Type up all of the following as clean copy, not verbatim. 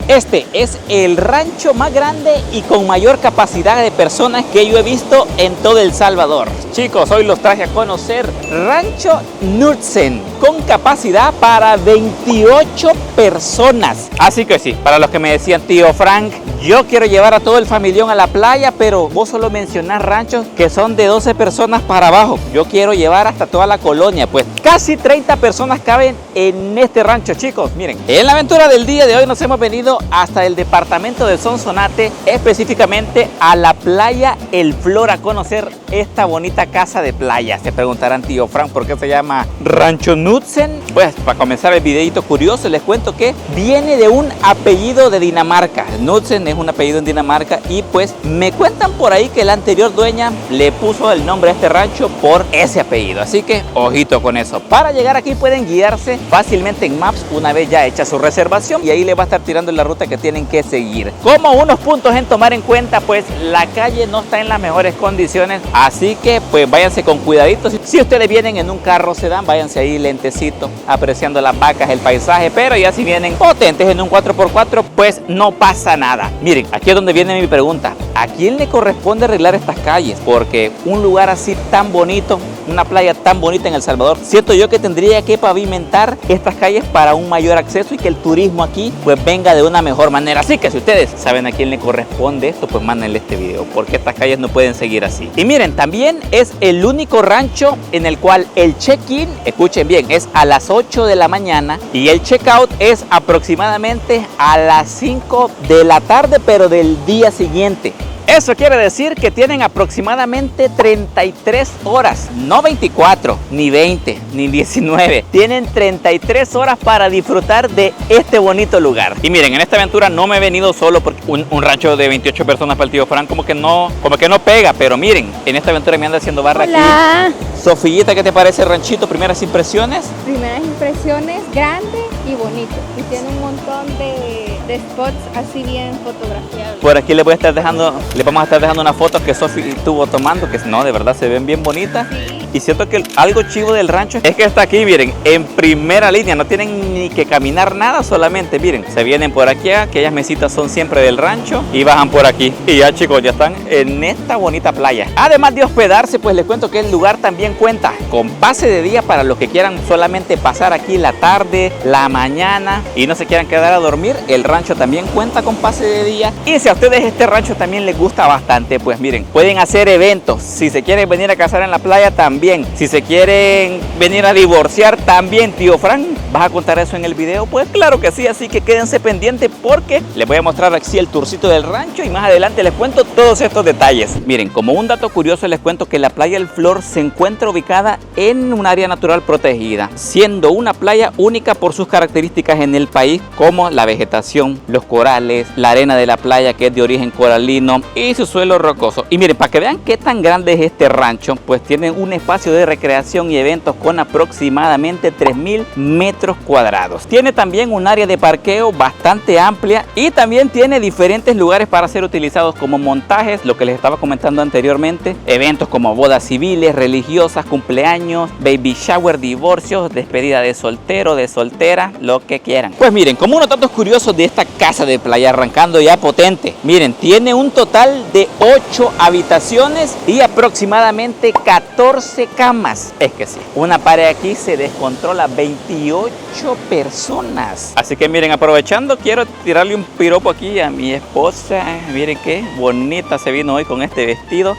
Este es el rancho más grande y con mayor capacidad de personas que yo he visto en todo El Salvador. Chicos, hoy los traje a conocer Rancho Knudsen, con capacidad para 28 personas. Así que sí, para los que me decían, tío Frank, yo quiero llevar a todo el familión a la playa, pero vos solo mencionás ranchos que son de 12 personas para abajo. Yo quiero llevar hasta toda la colonia, pues casi 30 personas caben en este rancho, chicos. Miren, en la aventura del día de hoy nos hemos venido hasta el departamento de Sonsonate, específicamente a la playa El Flor, a conocer esta bonita casa de playa. Se preguntarán, tío Frank, ¿por qué se llama Rancho Knudsen? Pues para comenzar el videito curioso, les cuento que viene de un apellido de Dinamarca. Knudsen es un apellido en Dinamarca y pues me cuentan por ahí que la anterior dueña le puso el nombre a este rancho por ese apellido. Así que ojito con eso. Para llegar aquí pueden guiarse fácilmente en Maps una vez ya hecha su reservación y ahí les va a estar tirando la ruta que tienen que seguir. Como unos puntos en tomar en cuenta, pues la calle no está en las mejores condiciones, así que pues váyanse con cuidadito. Si ustedes vienen en un carro sedán, váyanse ahí lentecito, apreciando las vacas, el paisaje, pero ya si vienen potentes en un 4x4, pues no pasa nada. Miren, aquí es donde viene mi pregunta. ¿A quién le corresponde arreglar estas calles? Porque un lugar así tan bonito, una playa tan bonita en El Salvador, siento yo que tendría que pavimentar estas calles para un mayor acceso y que el turismo aquí pues venga de una mejor manera. Así que si ustedes saben a quién le corresponde esto, pues mándenle este video, porque estas calles no pueden seguir así. Y miren, también es el único rancho en el cual el check-in, escuchen bien, es a las 8 de la mañana y el check-out es aproximadamente a las 5 de la tarde, pero del día siguiente. Eso quiere decir que tienen aproximadamente 33 horas, no 24, ni 20, ni 19. Tienen 33 horas para disfrutar de este bonito lugar. Y miren, en esta aventura no me he venido solo porque un rancho de 28 personas para el tío Frank como que no pega. Pero miren, en esta aventura me anda haciendo barra. Hola. Aquí. Sofillita, ¿qué te parece el ranchito? Primeras impresiones. Primeras impresiones, grande y bonito. Y tiene un montón de spots así bien fotografiables. Por aquí les vamos a estar dejando unas fotos que Sofi estuvo tomando, que no, de verdad se ven bien bonitas. Sí. Y siento que algo chivo del rancho es que está aquí, miren, en primera línea, no tienen ni que caminar nada, solamente, miren, se vienen por aquí, aquellas mesitas son siempre del rancho y bajan por aquí. Y ya, chicos, ya están en esta bonita playa. Además de hospedarse, pues les cuento que el lugar también cuenta con pase de día para los que quieran solamente pasar aquí la tarde, la mañana y no se quieran quedar a dormir. El rancho también cuenta con pase de día. Y si a ustedes este rancho también les gusta bastante, pues miren, pueden hacer eventos. Si se quieren venir a casar en la playa, también. Si se quieren venir a divorciar, también, tío Frank, ¿vas a contar eso en el video? Pues claro que sí, así que quédense pendientes porque les voy a mostrar aquí el tourcito del rancho y más adelante les cuento todos estos detalles. Miren, como un dato curioso les cuento que la playa El Flor se encuentra ubicada en un área natural protegida, siendo una playa única por sus características en el país, como la vegetación, los corales, la arena de la playa que es de origen coralino y su suelo rocoso. Y miren, para que vean qué tan grande es este rancho, pues tienen un espacio de recreación y eventos con aproximadamente 3.000 metros cuadrados. Tiene también un área de parqueo bastante amplia y también tiene diferentes lugares para ser utilizados como montajes, lo que les estaba comentando anteriormente, eventos como bodas civiles, religiosas, cumpleaños, baby shower, divorcios, despedida de soltero, de soltera, lo que quieran. Pues miren, como unos datos curiosos de esta casa de playa, arrancando ya potente, miren, tiene un total de 8 habitaciones y aproximadamente 14 camas. Es que sí, una pared aquí se descontrola, 28 personas. Así que miren, aprovechando, quiero tirarle un piropo aquí a mi esposa. Miren qué bonita se vino hoy con este vestido.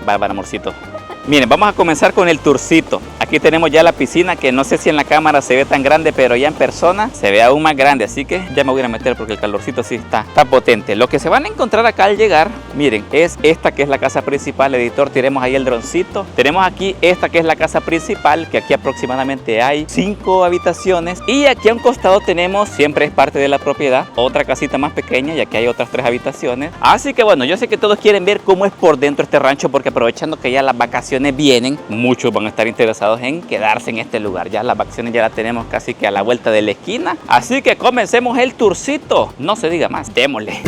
Bárbara, amorcito. Miren, vamos a comenzar con el tourcito. Aquí tenemos ya la piscina, que no sé si en la cámara se ve tan grande, pero ya en persona se ve aún más grande. Así que ya me voy a meter porque el calorcito sí está potente. Lo que se van a encontrar acá al llegar, miren, es esta que es la casa principal. Editor, tiremos ahí el droncito. Tenemos aquí esta que es la casa principal, que aquí aproximadamente hay 5 habitaciones. Y aquí a un costado tenemos, siempre es parte de la propiedad, otra casita más pequeña, y aquí hay otras 3 habitaciones. Así que bueno, yo sé que todos quieren ver cómo es por dentro este rancho, porque aprovechando que ya las vacaciones vienen, muchos van a estar interesados en quedarse en este lugar. Ya las vacaciones ya las tenemos casi que a la vuelta de la esquina, así que comencemos el tourcito. No se diga más, démosle.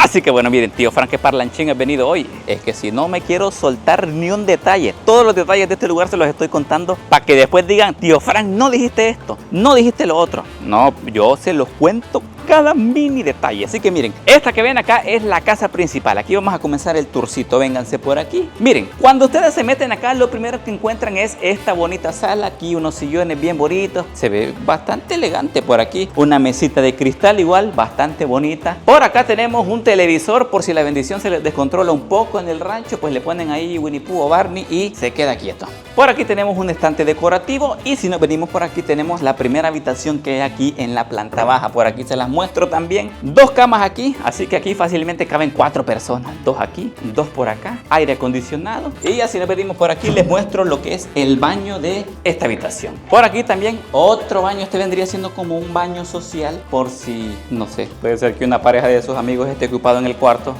Así que bueno, miren, tío Frank, que parlanchín has venido hoy. Es que si no me quiero soltar ni un detalle, todos los detalles de este lugar se los estoy contando para que después digan, tío Frank, no dijiste esto, no dijiste lo otro. No, yo se los cuento cada mini detalle. Así que miren, esta que ven acá es la casa principal. Aquí vamos a comenzar el tourcito. Vénganse por aquí. Miren, cuando ustedes se meten acá, lo primero que encuentran es esta bonita sala. Aquí unos sillones bien bonitos. Se ve bastante elegante por aquí. Una mesita de cristal igual, bastante bonita. Por acá tenemos un televisor por si la bendición se les descontrola un poco en el rancho, pues le ponen ahí Winnie Pooh o Barney y se queda quieto. Por aquí tenemos un estante decorativo y si nos venimos por aquí tenemos la primera habitación que hay aquí en la planta baja. Por aquí se las muestro también. 2 camas aquí, así que aquí fácilmente caben 4 personas. 2 aquí, 2 por acá, aire acondicionado. Y así nos venimos por aquí, les muestro lo que es el baño de esta habitación. Por aquí también otro baño, este vendría siendo como un baño social por si, no sé, puede ser que una pareja de sus amigos esté ocupado en el cuarto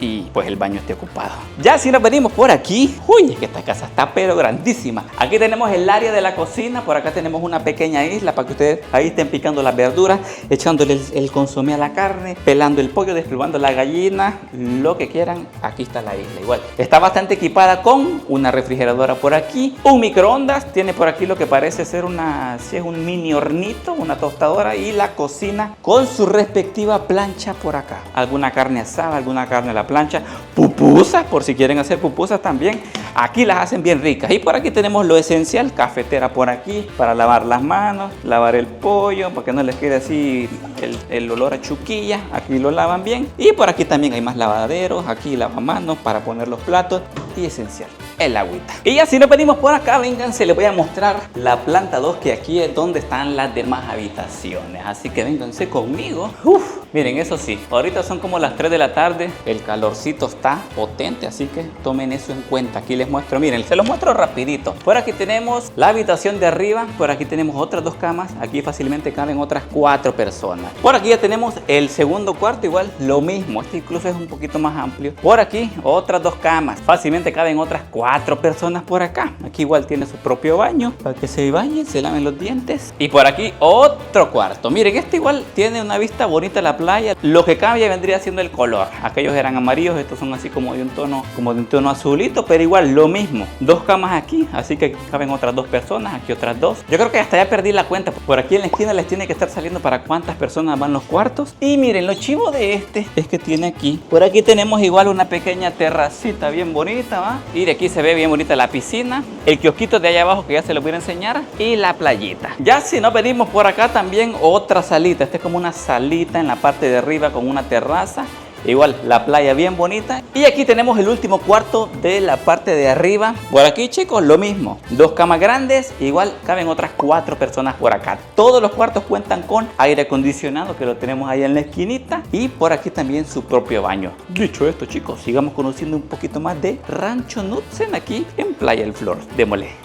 y pues el baño esté ocupado. Ya si nos venimos por aquí, uy, es que esta casa está pero grandísima. Aquí tenemos el área de la cocina, por acá tenemos una pequeña isla para que ustedes ahí estén picando las verduras, echándole el consomé a la carne, pelando el pollo, desplumando la gallina, lo que quieran. Aquí está la isla igual. Está bastante equipada con una refrigeradora por aquí, un microondas, tiene por aquí lo que parece ser si es un mini hornito, una tostadora y la cocina con su respectiva plancha por acá. Alguna carne asada, alguna carne a la plancha, pupusas, por si quieren hacer pupusas también, aquí las hacen bien ricas. Y por aquí tenemos lo esencial, cafetera por aquí para lavar las manos, lavar el pollo, para que no les quede así el olor a chuquilla, aquí lo lavan bien. Y por aquí también hay más lavaderos, aquí lavamanos para poner los platos y esencial, el agüita. Y ya si nos venimos por acá, vénganse, les voy a mostrar la planta 2, que aquí es donde están las demás habitaciones, así que vénganse conmigo. Miren, eso sí, ahorita son como las 3 de la tarde, el calorcito está potente, así que tomen eso en cuenta. Aquí les muestro, miren, se los muestro rapidito. Por aquí tenemos la habitación de arriba, por aquí tenemos otras 2 camas, aquí fácilmente caben otras 4 personas. Por aquí ya tenemos el segundo cuarto, igual lo mismo, este incluso es un poquito más amplio. Por aquí otras 2 camas, fácilmente caben otras 4 personas por acá. Aquí igual tiene su propio baño para que se bañen, se laven los dientes. Y por aquí otro cuarto. Miren, este igual tiene una vista bonita a la playa. Lo que cambia vendría siendo el color. Aquellos eran amarillos, estos son así como de un tono azulito, pero igual lo mismo. 2 camas aquí, así que caben otras 2 personas, aquí otras 2. Yo creo que hasta ya perdí la cuenta. Por aquí en la esquina les tiene que estar saliendo para cuántas personas van los cuartos. Y miren, lo chivo de este es que tiene aquí. Por aquí tenemos igual una pequeña terracita bien bonita, ¿va? Y de aquí se ve bien bonita la piscina, el kiosquito de allá abajo que ya se lo voy a enseñar y la playita. Ya si nos venimos por acá también otra salita. Esta es como una salita en la parte de arriba con una terraza. Igual la playa bien bonita. Y aquí tenemos el último cuarto de la parte de arriba. Por aquí, chicos, lo mismo. 2 camas grandes. Igual caben otras 4 personas por acá. Todos los cuartos cuentan con aire acondicionado, que lo tenemos ahí en la esquinita. Y por aquí también su propio baño. Dicho esto, chicos, sigamos conociendo un poquito más de Rancho Knudsen aquí en Playa del Flor. Démosle.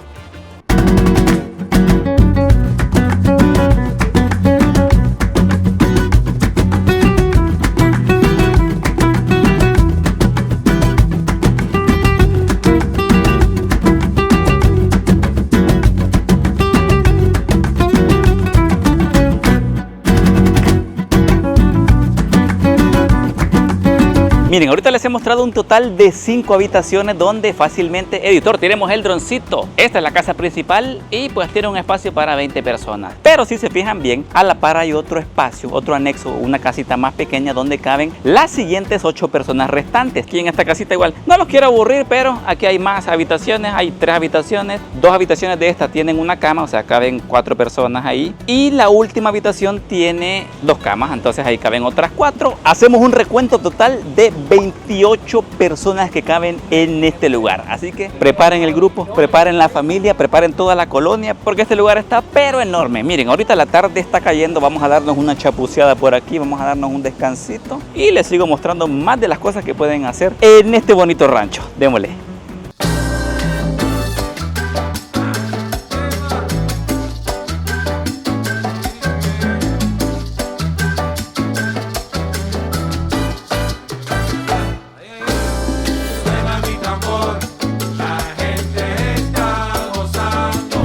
Miren, ahorita les he mostrado un total de 5 habitaciones donde fácilmente, editor, tenemos el droncito. Esta es la casa principal y pues tiene un espacio para 20 personas. Pero si se fijan bien, a la par hay otro espacio, otro anexo, una casita más pequeña donde caben las siguientes 8 personas restantes. Aquí en esta casita igual, no los quiero aburrir, pero aquí hay más habitaciones, hay 3 habitaciones. 2 habitaciones de estas tienen una cama, o sea, caben 4 personas ahí. Y la última habitación tiene 2 camas, entonces ahí caben otras 4. Hacemos un recuento total de 28 personas que caben en este lugar. Así que preparen el grupo, preparen la familia, preparen toda la colonia, porque este lugar está pero enorme. Miren, ahorita la tarde está cayendo, vamos a darnos una chapuceada por aquí, vamos a darnos un descansito y les sigo mostrando más de las cosas que pueden hacer en este bonito rancho. Démosle.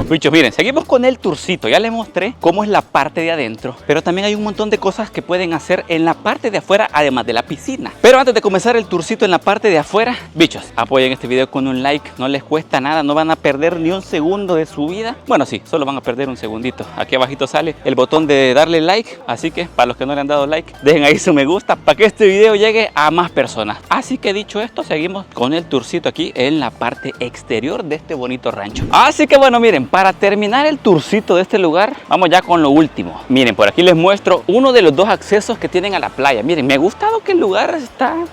bichos, miren, seguimos con el tourcito. Ya les mostré cómo es la parte de adentro, pero también hay un montón de cosas que pueden hacer en la parte de afuera, además de la piscina. Pero antes de comenzar el tourcito en la parte de afuera, bichos, apoyen este video con un like, no les cuesta nada, no van a perder ni un segundo de su vida. Bueno, sí, solo van a perder un segundito. Aquí abajito sale el botón de darle like, así que para los que no le han dado like, dejen ahí su me gusta para que este video llegue a más personas. Así que dicho esto, seguimos con el tourcito aquí en la parte exterior de este bonito rancho. Así que bueno, miren, para terminar el tourcito de este lugar, vamos ya con lo último. Miren, por aquí les muestro uno de los dos accesos que tienen a la playa. Miren, me ha gustado que el lugar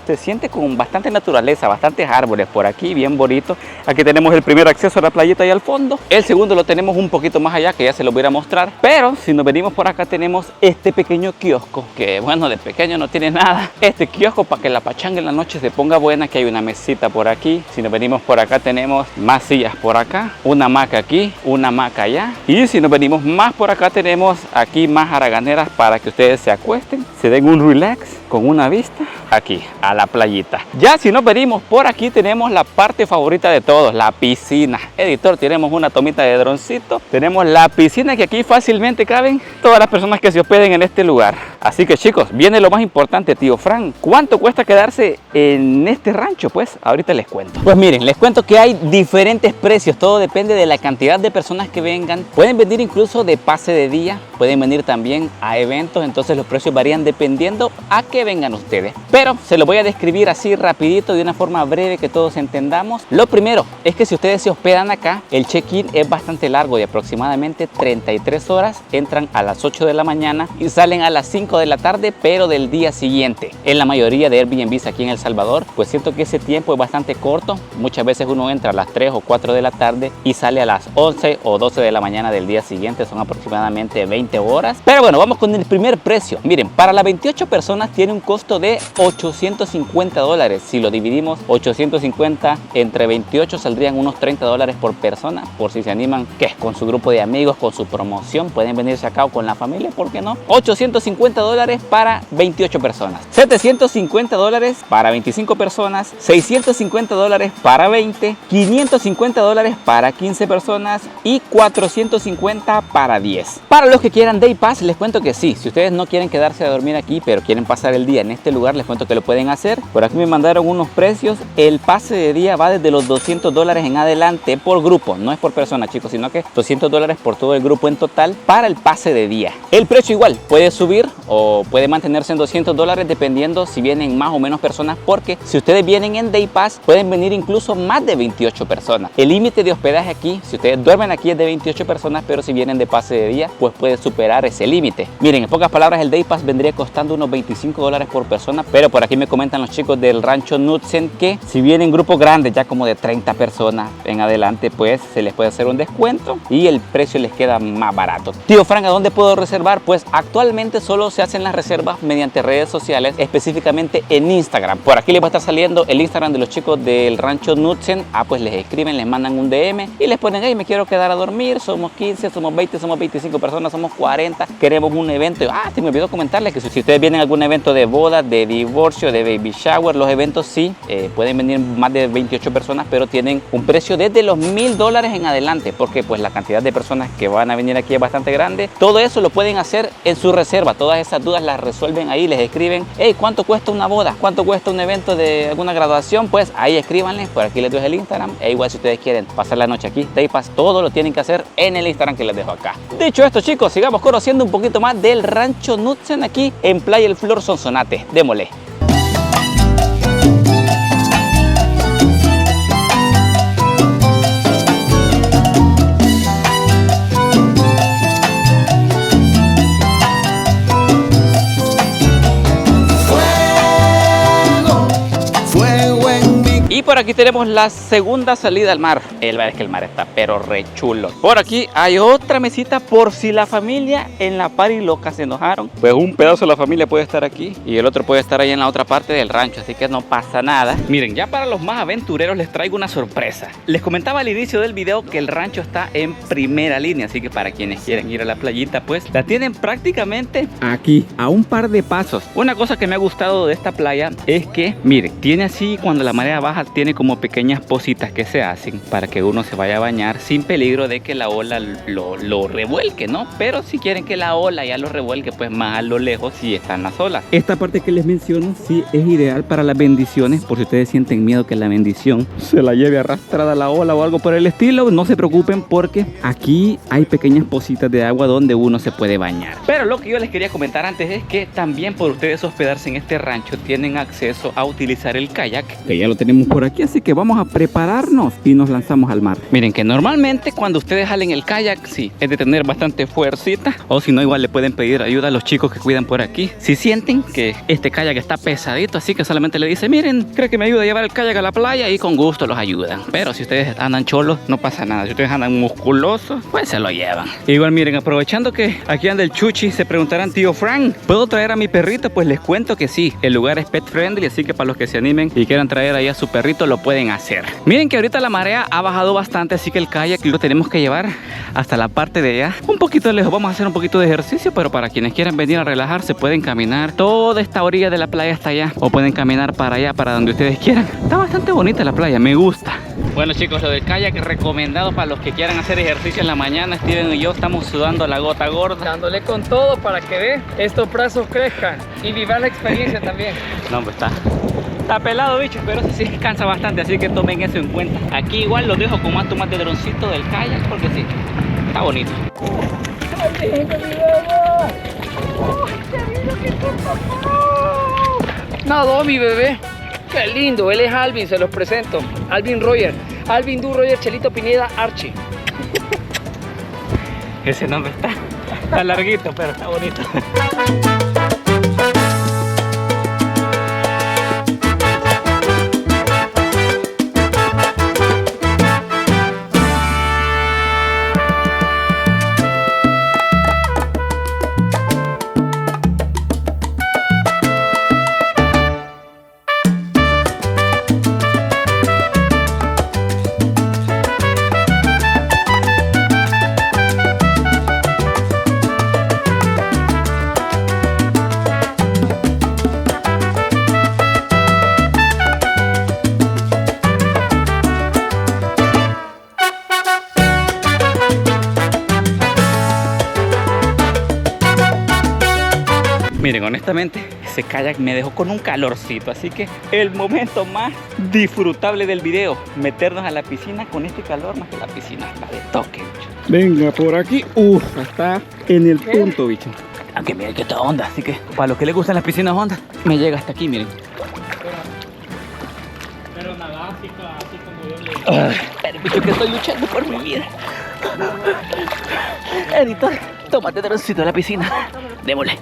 se siente con bastante naturaleza, bastantes árboles por aquí, bien bonito. Aquí tenemos el primer acceso a la playita ahí al fondo. El segundo lo tenemos un poquito más allá, que ya se lo voy a mostrar. Pero si nos venimos por acá, tenemos este pequeño kiosco, que bueno, de pequeño no tiene nada. Este kiosco para que la pachanga en la noche se ponga buena, que hay una mesita por aquí. Si nos venimos por acá, tenemos más sillas por acá, una hamaca aquí, una hamaca allá. Y si nos venimos más por acá, tenemos aquí más haraganeras para que ustedes se acuesten, se den un relax con una vista aquí a la playita. Ya si nos venimos por aquí, tenemos la parte favorita de todos, la piscina. Editor, tenemos una tomita de droncito. Tenemos la piscina, que aquí fácilmente caben todas las personas que se hospeden en este lugar. Así que chicos, viene lo más importante, tío Fran. ¿Cuánto cuesta quedarse en este rancho? Pues ahorita les cuento. Pues miren, les cuento que hay diferentes precios. Todo depende de la cantidad de personas que vengan. Pueden venir incluso de pase de día, pueden venir también a eventos. Entonces los precios varían dependiendo a qué vengan ustedes. Pero se los voy a describir así rapidito, de una forma breve que todos entendamos. Lo primero es que si ustedes se hospedan acá, el check-in es bastante largo, de aproximadamente 33 horas. Entran a las 8 de la mañana y salen a las 5 de la tarde, pero del día siguiente. En la mayoría de Airbnbs aquí en El Salvador, pues siento que ese tiempo es bastante corto. Muchas veces uno entra a las 3 o 4 de la tarde y sale a las 11 o 12 de la mañana del día siguiente. Son aproximadamente 20 horas. Pero bueno, vamos con el primer precio. Miren, para las 28 personas tiene un costo de $850. Si lo dividimos 850 entre 28, saldrían unos $30 por persona. Por si se animan, que es con su grupo de amigos, con su promoción, pueden venirse acá o con la familia, ¿por qué no? $850 para 28 personas, $750 para 25 personas, $650 para 20, $550 para 15 personas y $450 para 10. Para los que quieran Day Pass, les cuento que sí, si ustedes no quieren quedarse a dormir aquí, pero quieren pasar el día en este lugar, les cuento que lo pueden hacer. Por aquí me mandaron unos precios. El pase de día va desde los $200 en adelante por grupo, no es por persona, chicos, sino que $200 por todo el grupo en total para el pase de día. El precio igual puede subir o puede mantenerse en $200 dependiendo si vienen más o menos personas, porque si ustedes vienen en Day Pass pueden venir incluso más de 28 personas. El límite de hospedaje aquí, si ustedes duermen aquí, es de 28 personas, pero si vienen de pase de día, pues puede superar ese límite. Miren, en pocas palabras, el Day Pass vendría costando unos $25 por persona, pero por aquí me comentan los chicos del rancho Knudsen que si vienen grupos grandes, ya como de 30 personas en adelante, pues se les puede hacer un descuento y el precio les queda más barato. Tío Fran, ¿a dónde puedo reservar? Pues actualmente solo se hacen las reservas mediante redes sociales, específicamente en Instagram. Por aquí les va a estar saliendo el Instagram de los chicos del rancho Knudsen. Pues les escriben, les mandan un DM y les ponen, hey, me quiero quedar a dormir, somos 15, somos 20, somos 25 personas, somos 40, queremos un evento. Se me olvidó comentarles que si ustedes vienen a algún evento de boda, de divorcio, de baby shower, los eventos sí, pueden venir más de 28 personas, pero tienen un precio desde los $1000 en adelante, porque pues la cantidad de personas que van a venir aquí es bastante grande. Todo eso lo pueden hacer en su reserva, todas esas dudas las resuelven ahí, les escriben, hey, ¿cuánto cuesta una boda? ¿Cuánto cuesta un evento de alguna graduación? Pues ahí escríbanles, por aquí les dejo el Instagram, e igual si ustedes quieren pasar la noche aquí, Day Pass, todo lo tienen que hacer en el Instagram que les dejo acá. Dicho esto, chicos, sigamos conociendo un poquito más del rancho Knudsen aquí en Playa El Flor, Sonsonate. Démosle. Y por aquí tenemos la segunda salida al mar. Es que el mar está pero re chulo. Por aquí hay otra mesita por si la familia en la party loca se enojaron. Pues un pedazo de la familia puede estar aquí y el otro puede estar ahí en la otra parte del rancho, así que no pasa nada. Miren, ya para los más aventureros les traigo una sorpresa. Les comentaba al inicio del video que el rancho está en primera línea, así que para quienes quieren ir a la playita, pues la tienen prácticamente aquí, a un par de pasos. Una cosa que me ha gustado de esta playa es que, miren, tiene así cuando la marea baja, tiene como pequeñas positas que se hacen para que uno se vaya a bañar sin peligro de que la ola lo revuelque, ¿no? Pero si quieren que la ola ya lo revuelque, pues más a lo lejos sí están las olas. Esta parte que les menciono sí es ideal para las bendiciones, por si ustedes sienten miedo que la bendición se la lleve arrastrada la ola o algo por el estilo, no se preocupen porque aquí hay pequeñas positas de agua donde uno se puede bañar. Pero lo que yo les quería comentar antes es que también por ustedes hospedarse en este rancho tienen acceso a utilizar el kayak, que ya lo tenemos por aquí, así que vamos a prepararnos y nos lanzamos al mar. Miren que normalmente cuando ustedes jalen el kayak, sí, es de tener bastante fuercita, o si no igual le pueden pedir ayuda a los chicos que cuidan por aquí. Si sienten que este kayak está pesadito, así que solamente le dicen, miren, creo que me ayuda a llevar el kayak a la playa, y con gusto los ayudan. Pero si ustedes andan cholos, no pasa nada. Si ustedes andan musculosos, pues se lo llevan. Igual miren, aprovechando que aquí anda el Chuchi, se preguntarán, tío Frank, ¿puedo traer a mi perrito? Pues les cuento que sí, el lugar es pet friendly, así que para los que se animen y quieran traer ahí a su perrito, lo pueden hacer. Miren que ahorita la marea ha bajado bastante, así que el kayak lo tenemos que llevar hasta la parte de allá, un poquito lejos. Vamos a hacer un poquito de ejercicio, pero para quienes quieran venir a relajarse, pueden caminar toda esta orilla de la playa hasta allá, o pueden caminar para allá, para donde ustedes quieran. Está bastante bonita la playa, me gusta. Bueno chicos, lo del kayak recomendado para los que quieran hacer ejercicio en la mañana. Steven y yo estamos sudando la gota gorda, dándole con todo para que estos brazos crezcan y vivan la experiencia también. No, pues está pelado, bicho, pero sí cansa bastante, así que tomen eso en cuenta. Aquí igual los dejo con más tomas de droncito del kayak, porque sí, está bonito. ¡Ay, lindo, mi bebé! ¡Oh, qué lindo que es papá! Nadó mi bebé. ¡Qué lindo! Él es Alvin, se los presento. Alvin Roger. Alvin Du Roger Chelito Pineda Archie. Ese nombre está larguito, pero está bonito. Miren, honestamente, ese kayak me dejó con un calorcito, así que el momento más disfrutable del video, meternos a la piscina con este calor, más que la piscina está de toque, bicho. Venga, por aquí, está en el punto, bicho. Aunque miren que está honda, así que para los que les gustan las piscinas hondas, me llega hasta aquí, miren. Pero nada, así como yo le... Pero bicho, que estoy luchando por mi vida. Editor, tómate droncito de la piscina. Démosle.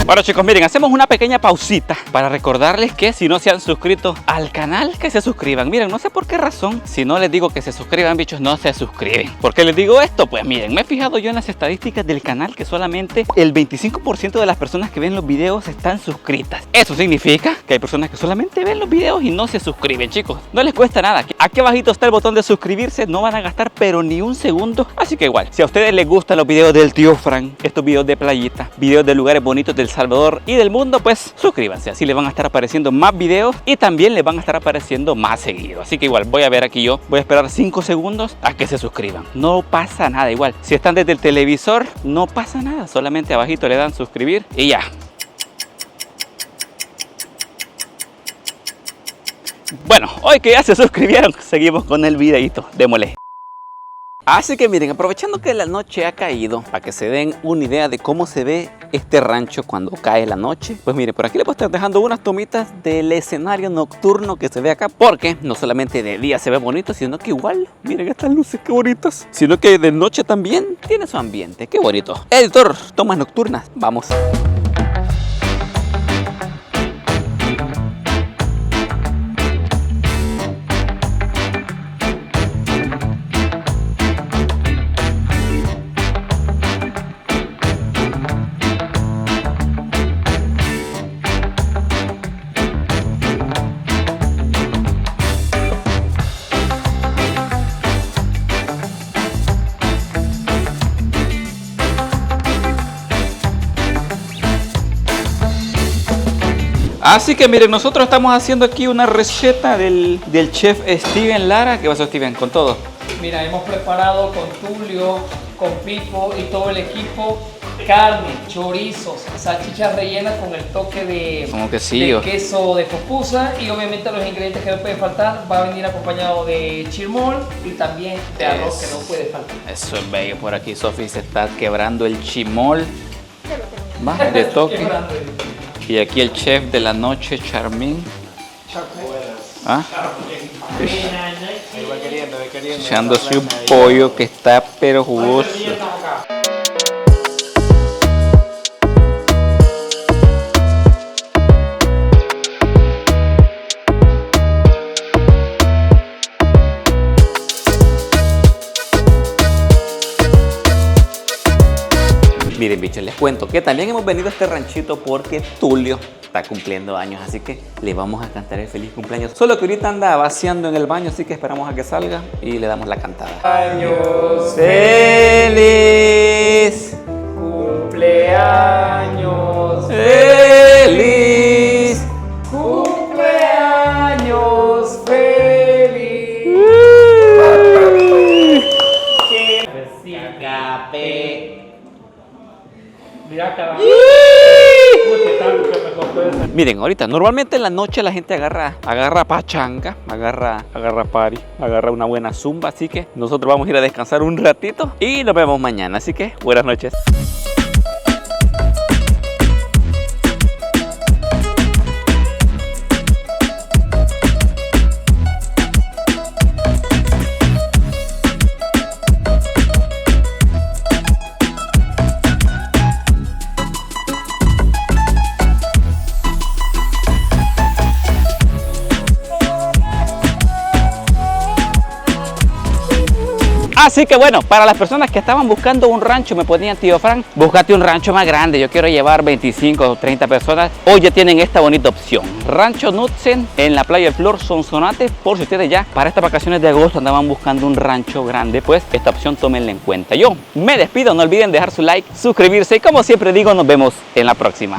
Bueno chicos, miren, hacemos una pequeña pausita para recordarles que si no se han suscrito al canal, que se suscriban. Miren, no sé por qué razón, si no les digo que se suscriban, bichos, no se suscriben. ¿Por qué les digo esto? Pues miren, me he fijado yo en las estadísticas del canal que solamente el 25% de las personas que ven los videos están suscritas. Eso significa que hay personas que solamente ven los videos y no se suscriben, chicos. No les cuesta nada. Aquí abajito está el botón de suscribirse, no van a gastar pero ni un segundo. Así que igual, si a ustedes les gustan los videos del tío Frank, estos videos de playita, videos de lugares bonitos del Salvador y del mundo, pues suscríbanse, así les van a estar apareciendo más videos y también les van a estar apareciendo más seguido. Así que igual voy a ver aquí, yo voy a esperar 5 segundos a que se suscriban. No pasa nada, igual si están desde el televisor no pasa nada, solamente abajito le dan suscribir y ya. Bueno, hoy que ya se suscribieron, seguimos con el videito, démosle. Así que miren, aprovechando que la noche ha caído, para que se den una idea de cómo se ve este rancho cuando cae la noche, pues miren, por aquí les voy a estar dejando unas tomitas del escenario nocturno que se ve acá, porque no solamente de día se ve bonito, sino que igual, miren estas luces qué bonitas, sino que de noche también tiene su ambiente, qué bonito. Editor, tomas nocturnas, vamos. Así que miren, nosotros estamos haciendo aquí una receta del chef Steven Lara. ¿Qué pasó, Steven? Con todo. Mira, hemos preparado con Tulio, con Pipo y todo el equipo carne, chorizos, salchichas rellenas con el toque de, Como quesillo. de queso de pupusa y obviamente los ingredientes que no pueden faltar va a venir acompañado de chirmol y también de arroz que no puede faltar. Eso es bello. Por aquí Sofi se está quebrando el chimol. Va, de toque. Quebrando. Y aquí el chef de la noche, Charmín. ¿Ah? Echándose un pollo que está pero jugoso. Miren, bichos, les cuento que también hemos venido a este ranchito porque Tulio está cumpliendo años, así que le vamos a cantar el feliz cumpleaños. Solo que ahorita anda vaciando en el baño, así que esperamos a que salga y le damos la cantada. Años ¡Feliz! cumpleaños ¡Feliz! cumpleaños feliz. Mira, carajo. Miren, ahorita normalmente en la noche la gente agarra pachanga, agarra party, agarra una buena zumba, así que nosotros vamos a ir a descansar un ratito y nos vemos mañana, así que buenas noches. Así que bueno, para las personas que estaban buscando un rancho, me ponían: tío Frank, búscate un rancho más grande, yo quiero llevar 25 o 30 personas. Hoy ya tienen esta bonita opción, Rancho Knudsen en la playa de Flor, Sonsonate. Por si ustedes ya para estas vacaciones de agosto andaban buscando un rancho grande, pues esta opción tómenla en cuenta. Yo me despido, no olviden dejar su like, suscribirse y como siempre digo, nos vemos en la próxima.